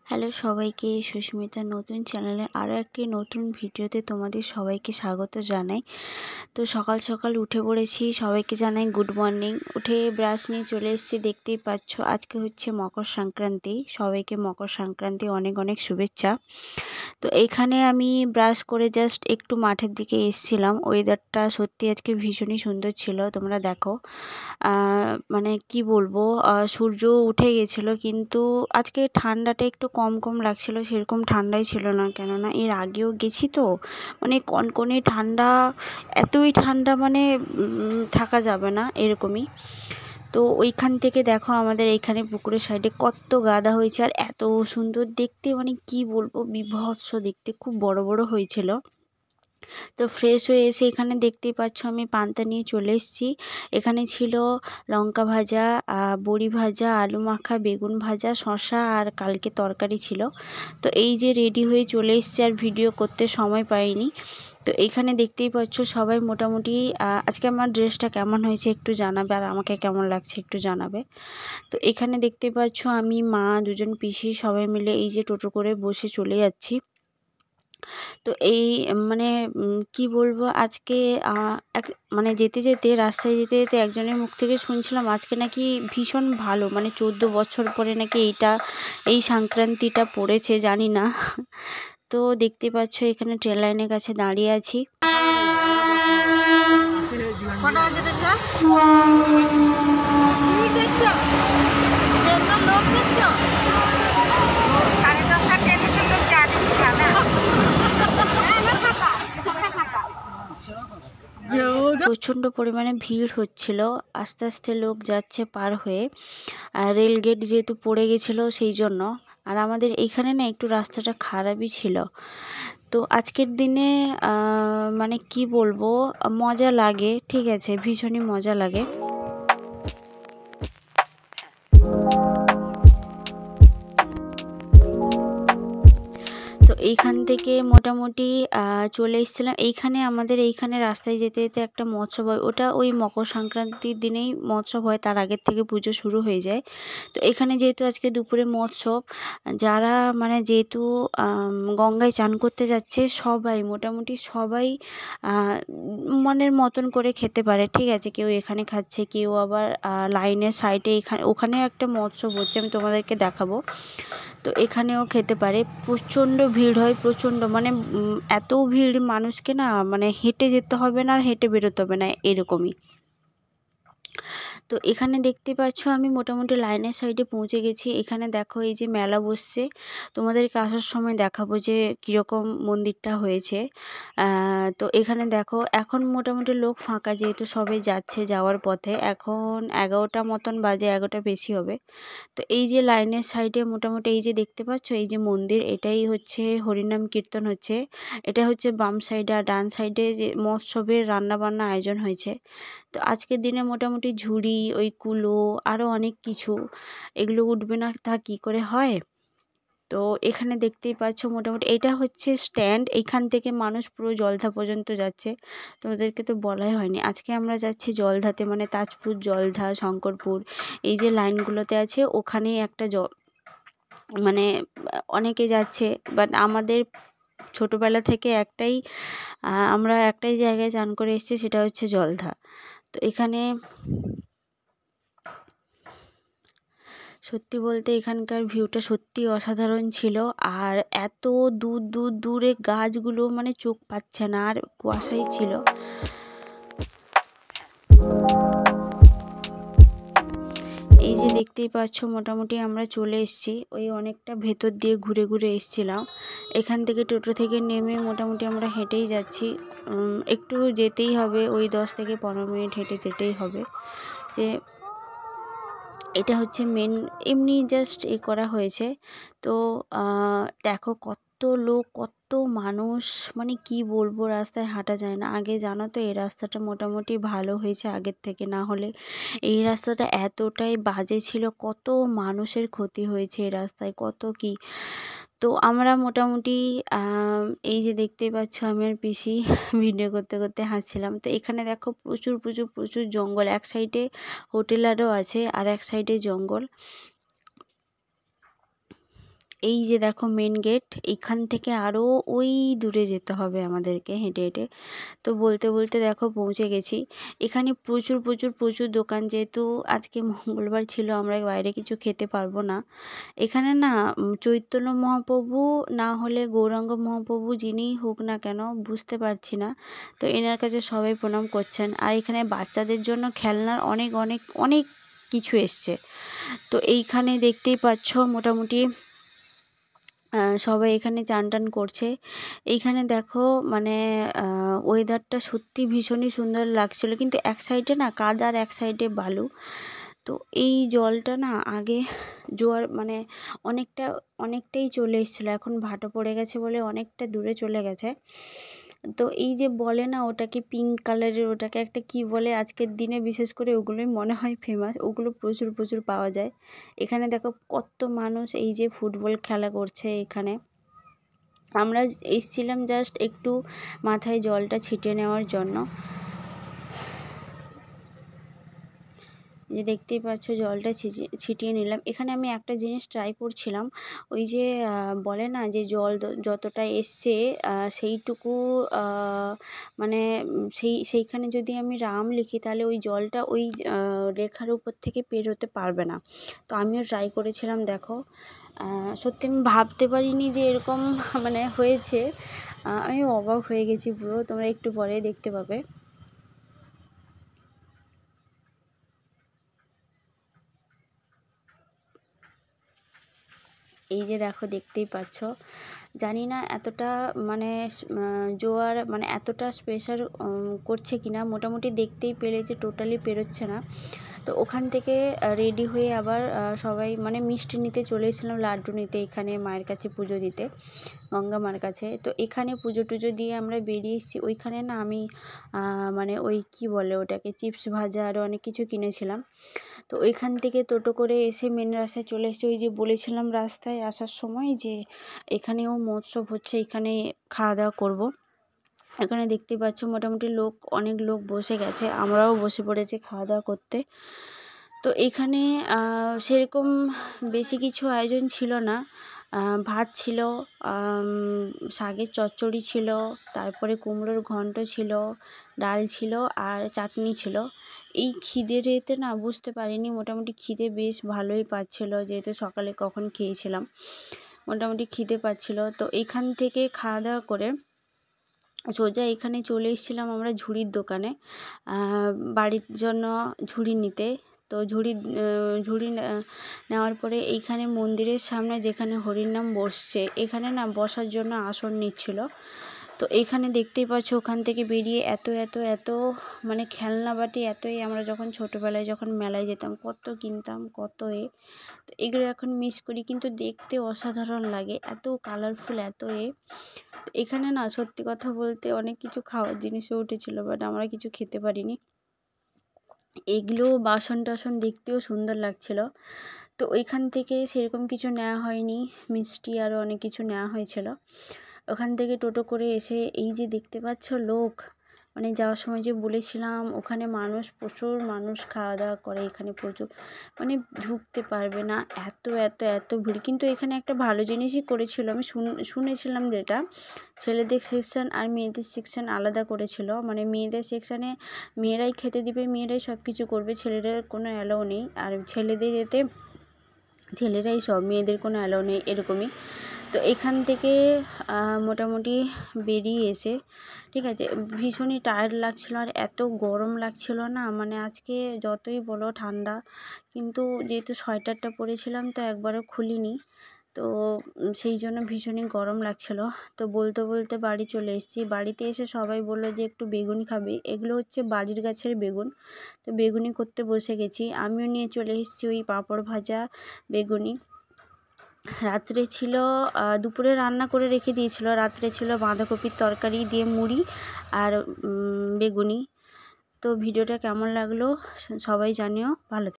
Hello সবাইকে, সুস্মিতার নতুন চ্যানেলে আরও একটি নতুন ভিডিওতে তোমাদের সবাইকে স্বাগত জানাই। তো সকাল সকাল উঠে পড়েছি, সবাইকে জানাই গুড মর্নিং। উঠে ব্রাশ নিয়ে চলে এসেছি, দেখতেই পাচ্ছ আজকে হচ্ছে মকর সংক্রান্তি। সবাইকে মকর সংক্রান্তি অনেক অনেক শুভেচ্ছা। তো এইখানে আমি ব্রাশ করে জাস্ট একটু মাঠের দিকে এসেছিলাম। ওয়েদারটা সত্যি আজকে ভীষণই সুন্দর ছিল, তোমরা দেখো। মানে কি বলবো, সূর্য উঠে গেছিলো কিন্তু আজকে ঠান্ডাটা একটু কম কম লাগছিল, সেরকম ঠান্ডাই ছিল না। কেননা এর আগেও গেছি তো, মানে কনকনে ঠান্ডা, এতই ঠান্ডা মানে থাকা যাবে না এরকমই। তো ওইখান থেকে দেখো আমাদের এইখানে পুকুরের সাইডে কত গাঁদা হয়েছে, আর এত সুন্দর দেখতে, মানে কি বলবো, বীভৎস দেখতে, খুব বড় বড় হয়েছিল। তো ফ্রেশ হয়ে এসে এখানে দেখতেই পাচ্ছ আমি পান্তা নিয়ে চলে এসেছি। এখানে ছিল লঙ্কা ভাজা, বড়ি ভাজা, আলু মাখা, বেগুন ভাজা, শসা, আর কালকে তরকারি ছিল। তো এই যে রেডি হয়ে চলে এসেছি, আর ভিডিও করতে সময় পাইনি। তো এইখানে দেখতেই পাচ্ছ সবাই মোটামুটি, আজকে আমার ড্রেসটা কেমন হয়েছে একটু জানাবে, আর আমাকে কেমন লাগছে একটু জানাবে। তো এখানে দেখতে পাচ্ছ আমি, মা, দুজন পিসি সবাই মিলে এই যে টোটো করে বসে চলে যাচ্ছি। তো এই মানে কি বলবো, আজকে মানে যেতে যেতে, রাস্তায় যেতে যেতে একজনের মুখ থেকে শুনছিলাম আজকে নাকি ভীষণ ভালো, মানে 14 বছর পরে নাকি এই সংক্রান্তিটা পড়েছে, জানি না। তো দেখতে পাচ্ছ এখানে ট্রেন লাইনের কাছে দাঁড়িয়ে আছি। প্রচণ্ড পরিমাণে ভিড় হচ্ছিল, আস্তে আস্তে লোক যাচ্ছে পার হয়ে। রেল গেট যেহেতু পড়ে গেছিলো সেই জন্য, আর আমাদের এইখানে না একটু রাস্তাটা খারাপই ছিল। তো আজকের দিনে মানে কি বলবো, মজা লাগে, ঠিক আছে, ভীষণই মজা লাগে। তো এইখান থেকে মোটামুটি চলে এসেছিলাম। এইখানে আমাদের এইখানে রাস্তায় যেতে যেতে একটা মৎসব হয়, ওটা ওই মকর সংক্রান্তির দিনেই মৎসব হয়, তার আগের থেকে পুজো শুরু হয়ে যায়। তো এখানে যেহেতু আজকে দুপুরে মৎসব, যারা মানে যেহেতু গঙ্গায় চান করতে যাচ্ছে, সবাই মোটামুটি সবাই মনের মতন করে খেতে পারে, ঠিক আছে। কেউ এখানে খাচ্ছে, কেউ আবার লাইনের সাইডে ওখানে একটা মৎসব হচ্ছে, আমি তোমাদেরকে দেখাবো। তো এখানেও খেতে পারে। প্রচণ্ড ভিড় হয়, প্রচণ্ড, মানে এত ভিড়, মানুষকে না মানে হেঁটে যেতে হবে না, আর হেঁটে বেরোতে হবে না, এরকমই। তো এখানে দেখতে পাচ্ছ আমি মোটামুটি লাইনের সাইডে পৌঁছে গেছি। এখানে দেখো এই যে মেলা বসছে, তোমাদেরকে আসার সময় দেখাবো যে কীরকম মন্দিরটা হয়েছে। তো এখানে দেখো এখন মোটামুটি লোক ফাঁকা, যেহেতু সবাই যাচ্ছে যাওয়ার পথে। এখন 11টা মতন বাজে, 11টা বেশি হবে। তো এই যে লাইনের সাইডে মোটামুটি এই যে দেখতে পাচ্ছ এই যে মন্দির, এটাই হচ্ছে হরিনাম কীর্তন হচ্ছে। এটা হচ্ছে বাম সাইডে, আর ডান সাইডে যে মৎসবের রান্নাবান্না আয়োজন হয়েছে। তো আজকের দিনে মোটামুটি ঝুড়ি, ওই কুলো, আরও অনেক কিছু, এগুলো উঠবে না তা কী করে হয়। তো এখানে দেখতেই পাচ্ছ মোটামুটি এটা হচ্ছে স্ট্যান্ড, এইখান থেকে মানুষ পুরো জলধা পর্যন্ত যাচ্ছে। তোমাদেরকে তো বলাই হয়নি, আজকে আমরা যাচ্ছি জলধাতে, মানে তাজপুর, জলধা, শঙ্করপুর, এই যে লাইনগুলোতে আছে ওখানে একটা মানে অনেকে যাচ্ছে। বাট আমাদের ছোটোবেলা থেকে আমরা একটাই জায়গায় চান করে এসেছি, সেটা হচ্ছে জলধা। তো এখানে সত্যি বলতে এখানকার ভিউটা সত্যি অসাধারণ ছিল। আর এত দূর দূর দূরে গাছগুলো, মানে চোখ পাচ্ছে না, আর কুয়াশাই ছিল। এই যে দেখতেই পাচ্ছ মোটামুটি আমরা চলে এসেছি, ওই অনেকটা ভেতর দিয়ে ঘুরে ঘুরে এসেছিলাম। এখান থেকে টোটো থেকে নেমে মোটামুটি আমরা হেঁটেই যাচ্ছি। একটু যেতেই হবে, ওই 10 থেকে 15 মিনিট হেঁটে যেতেই হবে। যে এটা হচ্ছে মেন, এমনি জাস্ট করা হয়েছে। তো দেখো কত লোক, কত মানুষ, মানে কি বলবো, রাস্তায় হাঁটা যায় না। আগে জানো তো এই রাস্তাটা মোটামুটি ভালো হয়েছে আগের থেকে, না হলে এই রাস্তাটা এতটাই বাজে ছিল, কত মানুষের ক্ষতি হয়েছে এই রাস্তায়, কত কি। তো আমরা মোটামুটি এই যে দেখতেই পাচ্ছ আমি আর পিসি ভিডিও করতে করতে হাসছিলাম। তো এখানে দেখো প্রচুর প্রচুর প্রচুর জঙ্গল, এক সাইডে হোটেল আরও আছে, আর এক সাইডে জঙ্গল। এই যে দেখো মেন গেট, এখান থেকে আরও ওই দূরে যেতে হবে আমাদেরকে হেঁটে হেঁটে। তো বলতে বলতে দেখো পৌঁছে গেছি। এখানে প্রচুর প্রচুর প্রচুর দোকান, যেহেতু আজকে মঙ্গলবার ছিল আমরা বাইরে কিছু খেতে পারবো না। এখানে না চৈতন্য মহাপ্রভু না হলে গৌরাঙ্গ মহাপ্রভু যিনিই হোক না কেন বুঝতে পারছি না, তো এনার কাছে সবাই প্রণাম করছেন। আর এখানে বাচ্চাদের জন্য খেলনার অনেক অনেক অনেক কিছু এসছে। তো এইখানে দেখতেই পাচ্ছ মোটামুটি সবাই এখানে চান টান করছে। এইখানে দেখো মানে ওয়েদারটা সত্যি ভীষণই সুন্দর লাগছিল, কিন্তু এক সাইডে না কাদা আর এক সাইডে বালু। তো এই জলটা না আগে জোয়ার মানে অনেকটাই চলে এসেছিলো, এখন ভাটা পড়ে গেছে বলে অনেকটা দূরে চলে গেছে। তো এই যে বলে না ওটাকে পিঙ্ক কালারের, ওটাকে একটা কি বলে, আজকের দিনে বিশেষ করে ওগুলোই মনে হয় ফেমাস, ওগুলো প্রচুর প্রচুর পাওয়া যায়। এখানে দেখো কত মানুষ এই যে ফুটবল খেলা করছে। এখানে আমরা এসেছিলাম জাস্ট একটু মাথায় জলটা ছিটিয়ে নেওয়ার জন্য। যে দেখতেই পাচ্ছ জলটা ছিটিয়ে নিলাম। এখানে আমি একটা জিনিস ট্রাই করছিলাম, ওই যে বলে না যে জল যতটা এসছে সেইটুকু মানে সেইখানে যদি আমি রাম লিখি তাহলে ওই জলটা ওই রেখার উপর থেকে পেরোতে পারবে না। তো আমিও ট্রাই করেছিলাম, দেখো সত্যি আমি ভাবতে পারিনি যে এরকম মানে হয়েছে। আমি অবাক হয়ে গেছি পুরো, তোমরা একটু পরে দেখতে পাবে। এই যে দেখো দেখতেই পাচ্ছ, জানি না এতটা মানে জোয়ার মানে এতটা প্রেশার করছে কিনা, মোটামুটি দেখতেই পেলে যে টোটালি পেরোচ্ছে না। তো ওখান থেকে রেডি হয়ে আবার সবাই মানে মিষ্টি নিতে চলে এসেছিলাম, লাড্ডু নিতে এখানে মায়ের কাছে পুজো দিতে, গঙ্গা মার কাছে। তো এখানে পুজো টুজো দিয়ে আমরা বেরিয়ে এসেছি। ওইখানে না আমি মানে ওই কি বলে ওটাকে, চিপস ভাজা আরও অনেক কিছু কিনেছিলাম। তো ওইখান থেকে টোটো করে এসে মেন রাস্তায় চলে এসেছি। ওই যে বলেছিলাম রাস্তায় আসার সময় যে এখানেও মহোৎসব হচ্ছে, এখানে খাওয়া দাওয়া করবো। এখানে দেখতে পাচ্ছ মোটামুটি অনেক লোক বসে গেছে, আমরাও বসে পড়েছি খাওয়া দাওয়া করতে। তো এখানে সেরকম বেশি কিছু আয়োজন ছিল না। ভাত ছিল, শাকের চচ্চড়ি ছিল, তারপরে কুমড়োর ঘন্ট ছিল, ডাল ছিল আর চাটনি ছিল। এই খিদের এতে না বুঝতে পারিনি, মোটামুটি খিদে বেশ ভালোই পাচ্ছিল, যেহেতু সকালে কখন খেয়েছিলাম, মোটামুটি খিদে পাচ্ছিল। তো এখান থেকে খাওয়া দাওয়া করে সোজা এখানে চলে এসেছিলাম আমরা ঝুড়ির দোকানে বাড়ির জন্য ঝুড়ি নিতে। তো ঝুড়ি নেওয়ার পরে এইখানে মন্দিরের সামনে যেখানে হরিনাম বসছে, এখানে না বসার জন্য আসন নিচ্ছিল। তো এইখানে দেখতেই পাচ্ছ ওখান থেকে বেরিয়ে এত এত এত মানে খেলনা বাটি এতই, আমরা যখন ছোটোবেলায় যখন মেলায় যেতাম কত কিনতাম কত তো এগুলো এখন মিস করি, কিন্তু দেখতে অসাধারণ লাগে, এত কালারফুল এত এখানে না সত্যি কথা বলতে অনেক কিছু খাওয়ার জিনিসও উঠেছিল, বাট আমরা কিছু খেতে পারিনি। এগুলো বাসন টাসন দেখতেও সুন্দর লাগছিল। তো ওইখান থেকে সেরকম কিছু নেওয়া হয়নি, মিষ্টি আরও অনেক কিছু নেওয়া হয়েছিল। ওখান থেকে টোটো করে এসে এই যে দেখতে পাচ্ছ লোক, মানে যাওয়ার সময় যে বলেছিলাম ওখানে প্রচুর মানুষ খাওয়া দাওয়া করে, এখানে প্রচুর মানে ঢুকতে পারবে না, এত এত এত ভিড়। কিন্তু এখানে একটা ভালো জিনিসই করেছিল, আমি শুনেছিলাম যেটা ছেলেদের সেকশন আর মেয়েদের সেকশন আলাদা করেছিল, মানে মেয়েদের সেকশানে মেয়েরাই খেতে দিবে, মেয়েরাই সব কিছু করবে, ছেলেদের কোনো অ্যালাউ নেই, আর ছেলেদের এতে ছেলেরাই সব, মেয়েদের কোনো অ্যালাউ নেই এরকমই। তো এখান থেকে মোটামুটি বেরিয়ে এসে ঠিক আছে, ভীষণই টায়ার্ড লাগছিলো আর এত গরম লাগছিল না, মানে আজকে যতই বলো ঠান্ডা, কিন্তু যেহেতু সোয়েটারটা পরেছিলাম তো একবারও খুলিনি, তো সেই জন্য ভীষণই গরম লাগছিল। তো বলতে বলতে বাড়ি চলে এসেছি। বাড়িতে এসে সবাই বললো যে একটু বেগুন খাবি, এগুলো হচ্ছে বাড়ির গাছের বেগুন। তো বেগুনি করতে বসে গেছি, আমিও নিয়ে চলে এসেছি ওই পাঁপড় ভাজা বেগুনি। রাত্রে ছিল দুপুরে রান্না করে রেখে দিয়েছিল, রাত্রে ছিল বাঁধাকপির তরকারি দিয়ে মুড়ি আর বেগুনি। তো ভিডিওটা কেমন লাগলো সবাই জানিও, ভালো।